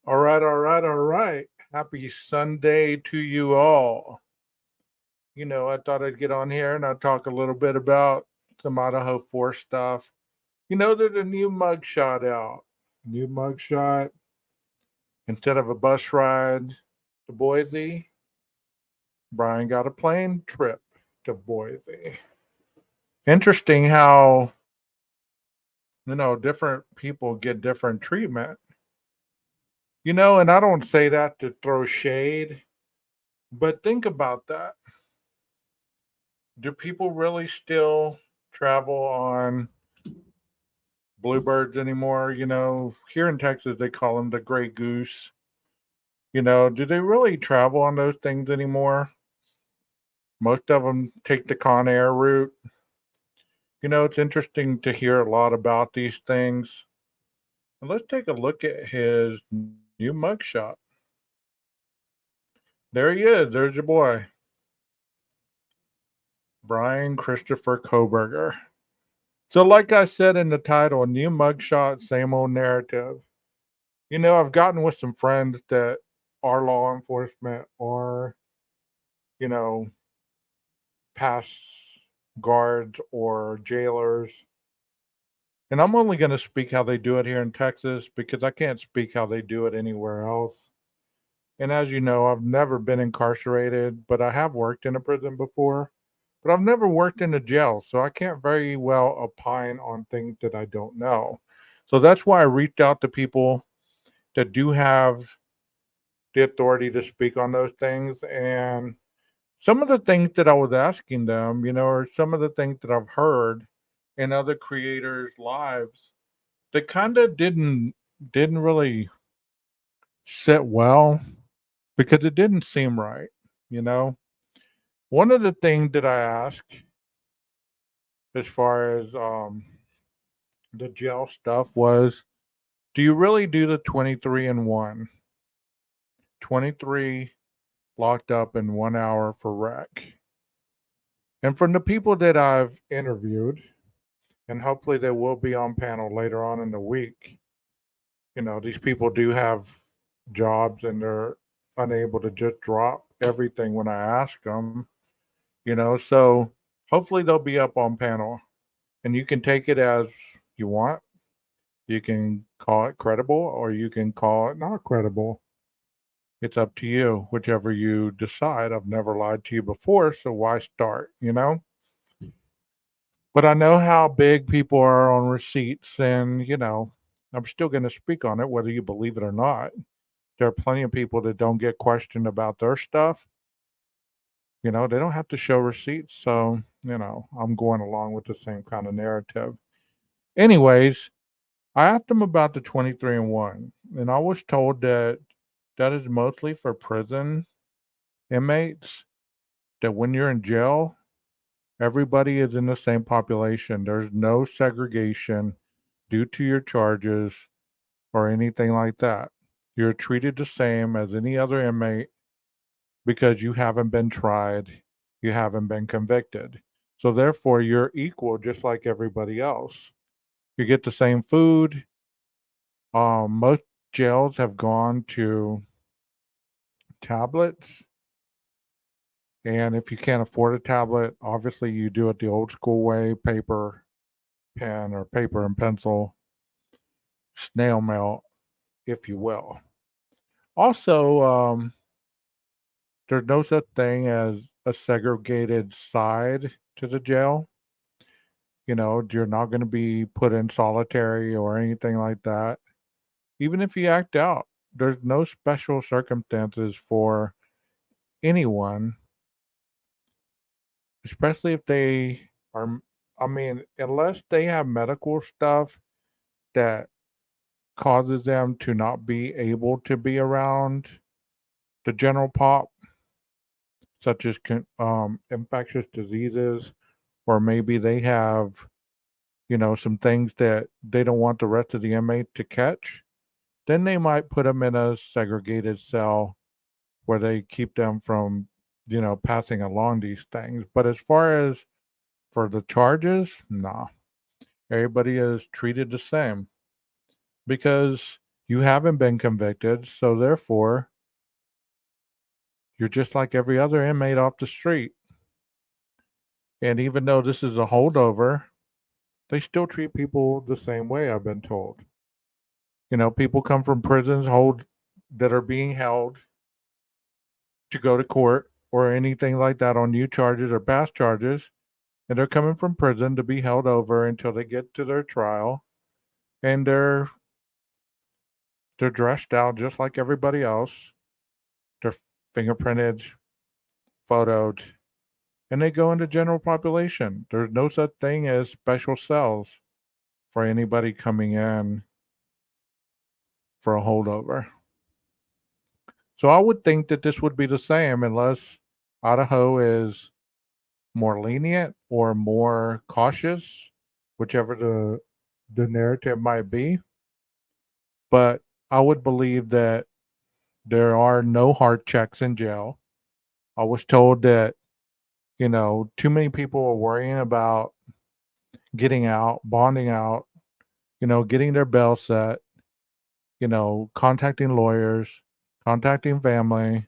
All right, all right, all right. Happy Sunday to you all. I thought I'd get on here and I'd talk a little bit about some IDAHO4 stuff. There's a new mugshot out. New mugshot. Instead of a bus ride to Boise, Brian got a plane trip to Boise. Interesting how, different people get different treatment. And I don't say that to throw shade, but think about that. Do people really still travel on bluebirds anymore? Here in Texas, they call them the gray goose. Do they really travel on those things anymore? Most of them take the Con Air route. It's interesting to hear a lot about these things. And let's take a look at his new mugshot. There he is. There's your boy, Brian Christopher Koberger. So, like I said in the title, new mugshot, same old narrative. I've gotten with some friends that are law enforcement or, you know, past guards or jailers. And I'm only going to speak how they do it here in Texas because I can't speak how they do it anywhere else. And as you know, I've never been incarcerated, but I have worked in a prison before. But I've never worked in a jail, so I can't very well opine on things that I don't know. So that's why I reached out to people that do have the authority to speak on those things. And some of the things that I was asking them, are some of the things that I've heard in other creators' lives that kind of didn't really sit well because it didn't seem right. You know, one of the things that I asked as far as the jail stuff was, do you really do the 23 and 1? 23 locked up in 1 hour for wreck. And from the people that I've interviewed, and hopefully they will be on panel later on in the week, these people do have jobs and they're unable to just drop everything when I ask them, so hopefully they'll be up on panel and you can take it as you want. You can call it credible or you can call it not credible. It's up to you, whichever you decide. I've never lied to you before, so why start, But I know how big people are on receipts, and, I'm still going to speak on it, whether you believe it or not. There are plenty of people that don't get questioned about their stuff. They don't have to show receipts, so, I'm going along with the same kind of narrative. Anyways, I asked them about the 23 and 1, and I was told that that is mostly for prison inmates, that when you're in jail, everybody is in the same population. There's no segregation due to your charges or anything like that. You're treated the same as any other inmate because you haven't been tried, you haven't been convicted. So therefore, you're equal just like everybody else. You get the same food. Most jails have gone to tablets. And if you can't afford a tablet, obviously you do it the old school way, paper, pen, or paper and pencil, snail mail, if you will. Also, there's no such thing as a segregated side to the jail. You're not going to be put in solitary or anything like that. Even if you act out, there's no special circumstances for anyone, especially if they are, I mean, unless they have medical stuff that causes them to not be able to be around the general pop, such as infectious diseases, or maybe they have, some things that they don't want the rest of the inmate to catch, then they might put them in a segregated cell where they keep them from, passing along these things. But as far as for the charges, nah, everybody is treated the same because You haven't been convicted, so therefore, you're just like every other inmate off the street. And even though this is a holdover, they still treat people the same way, I've been told. People come from prisons hold that are being held to go to court or anything like that on new charges or past charges, and they're coming from prison to be held over until they get to their trial, and they're dressed out just like everybody else. They're fingerprinted, photoed, and they go into general population. There's no such thing as special cells for anybody coming in for a holdover. So I would think that this would be the same unless Idaho is more lenient or more cautious, whichever the narrative might be. But I would believe that there are no hard checks in jail. I was told that, too many people are worrying about getting out, bonding out, getting their bail set, contacting lawyers, contacting family.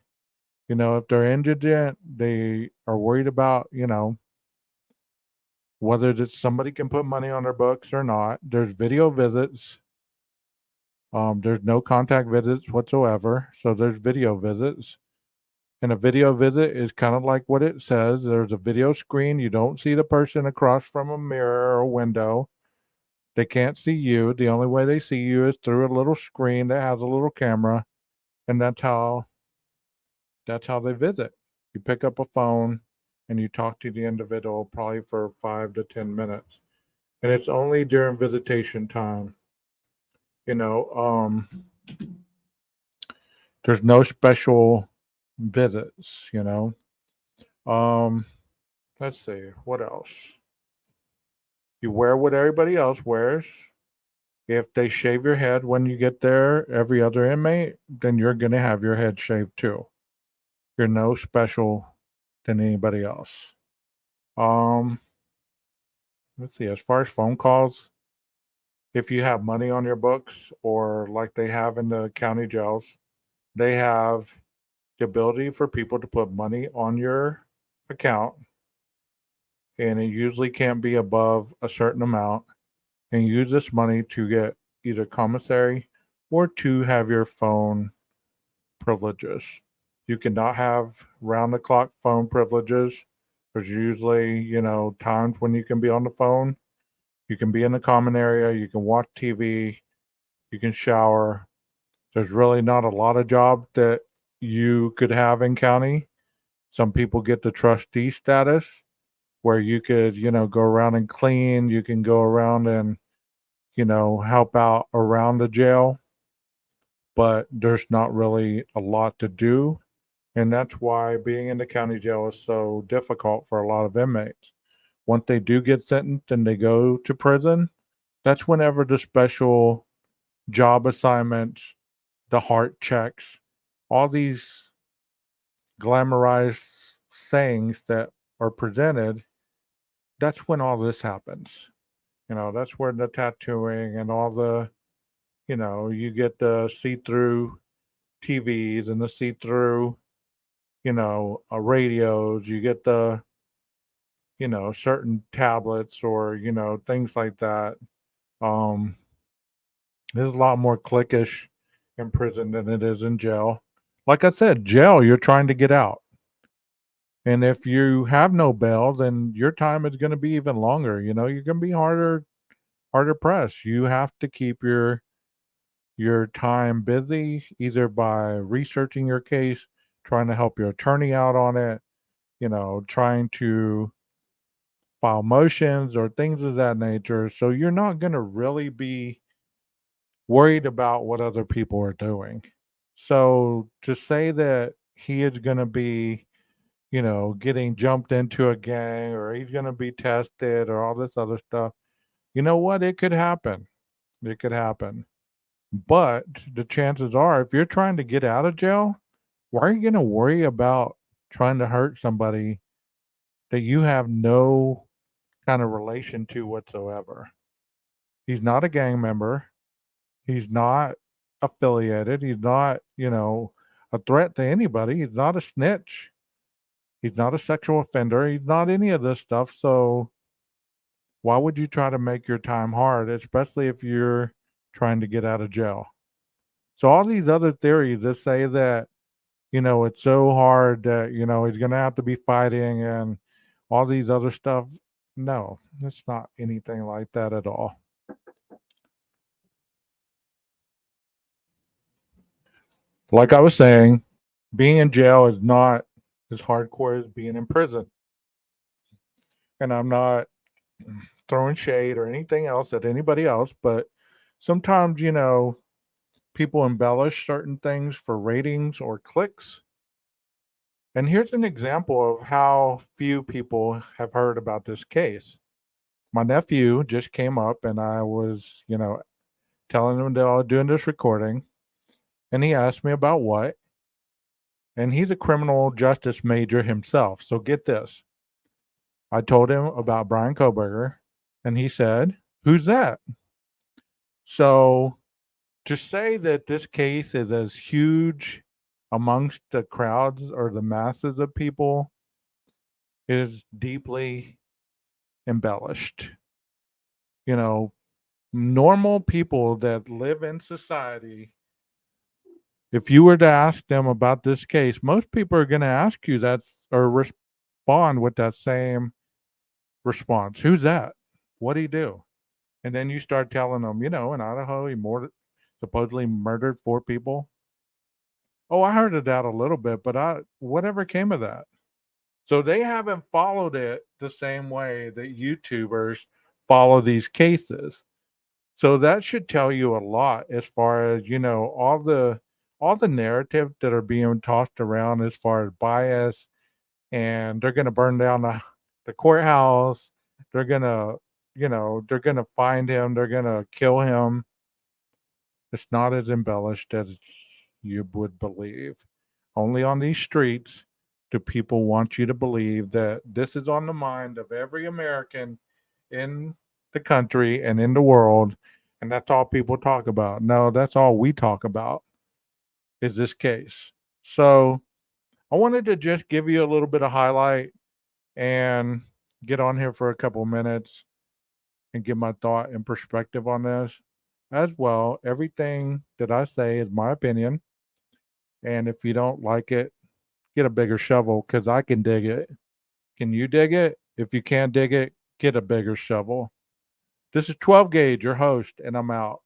If they're indigent, they are worried about, whether that somebody can put money on their books or not. There's video visits. There's no contact visits whatsoever. So there's video visits. And a video visit is kind of like what it says. There's a video screen. You don't see the person across from a mirror or window. They can't see you. The only way they see you is through a little screen that has a little camera. And that's how they visit. You pick up a phone and you talk to the individual probably for 5 to 10 minutes. And it's only during visitation time. You know, there's no special visits. Um, let's see, what else? You wear what everybody else wears. If they shave your head when you get there, every other inmate, then you're gonna have your head shaved too. You're no special than anybody else. Um, let's see, as far as phone calls, if you have money on your books or like they have in the county jails, they have the ability for people to put money on your account, and it usually can't be above a certain amount, and use this money to get either commissary or to have your phone privileges. You cannot have round the clock phone privileges. There's usually, times when you can be on the phone. You can be in the common area, you can watch TV, you can shower. There's really not a lot of jobs that you could have in county. Some people get the trustee status where you could, go around and clean, you can go around and, help out around the jail, but there's not really a lot to do. And that's why being in the county jail is so difficult for a lot of inmates. Once they do get sentenced and they go to prison, that's whenever the special job assignments, the heart checks, all these glamorized things that are presented, that's when all this happens. That's where the tattooing and all you get the see through TVs and the see through, radios. You get the, certain tablets or, things like that. Um, there's a lot more cliquish in prison than it is in jail. Like I said, jail, you're trying to get out. And if you have no bail, then your time is going to be even longer. You're going to be harder pressed. You have to keep your time busy either by researching your case, trying to help your attorney out on it, trying to file motions or things of that nature. So you're not going to really be worried about what other people are doing. So to say that he is going to be, getting jumped into a gang or he's going to be tested or all this other stuff, you know what? It could happen. It could happen. But the chances are, if you're trying to get out of jail, why are you going to worry about trying to hurt somebody that you have no kind of relation to whatsoever? He's not a gang member. He's not. affiliated. He's not, a threat to anybody. He's not a snitch. He's not a sexual offender. He's not any of this stuff. So why would you try to make your time hard, especially if you're trying to get out of jail? So all these other theories that say that, it's so hard that, he's going to have to be fighting and all these other stuff. No, it's not anything like that at all. Like I was saying, being in jail is not as hardcore as being in prison. And I'm not throwing shade or anything else at anybody else, but sometimes, people embellish certain things for ratings or clicks. And here's an example of how few people have heard about this case. My nephew just came up and I was, telling him that I was doing this recording. And he asked me about what? And he's a criminal justice major himself. So get this. I told him about Brian Koberger, and he said, "Who's that?" So to say that this case is as huge amongst the crowds or the masses of people is deeply embellished. You know, normal people that live in society, if you were to ask them about this case, most people are going to ask you that or respond with that same response. Who's that? What'd he do? And then you start telling them, in Idaho, he supposedly murdered 4 people. Oh, I heard of that a little bit, but whatever came of that? So they haven't followed it the same way that YouTubers follow these cases. So that should tell you a lot as far as, all the narrative that are being tossed around as far as bias, and they're gonna burn down the courthouse. They're gonna, they're gonna find him, they're gonna kill him. It's not as embellished as you would believe. Only on these streets do people want you to believe that this is on the mind of every American in the country and in the world, and that's all people talk about. No, that's all we talk about is this case. So I wanted to just give you a little bit of highlight and get on here for a couple minutes and give my thought and perspective on this. As well, everything that I say is my opinion. And if you don't like it, get a bigger shovel because I can dig it. Can you dig it? If you can't dig it, get a bigger shovel. This is 12 Gauge, your host, and I'm out.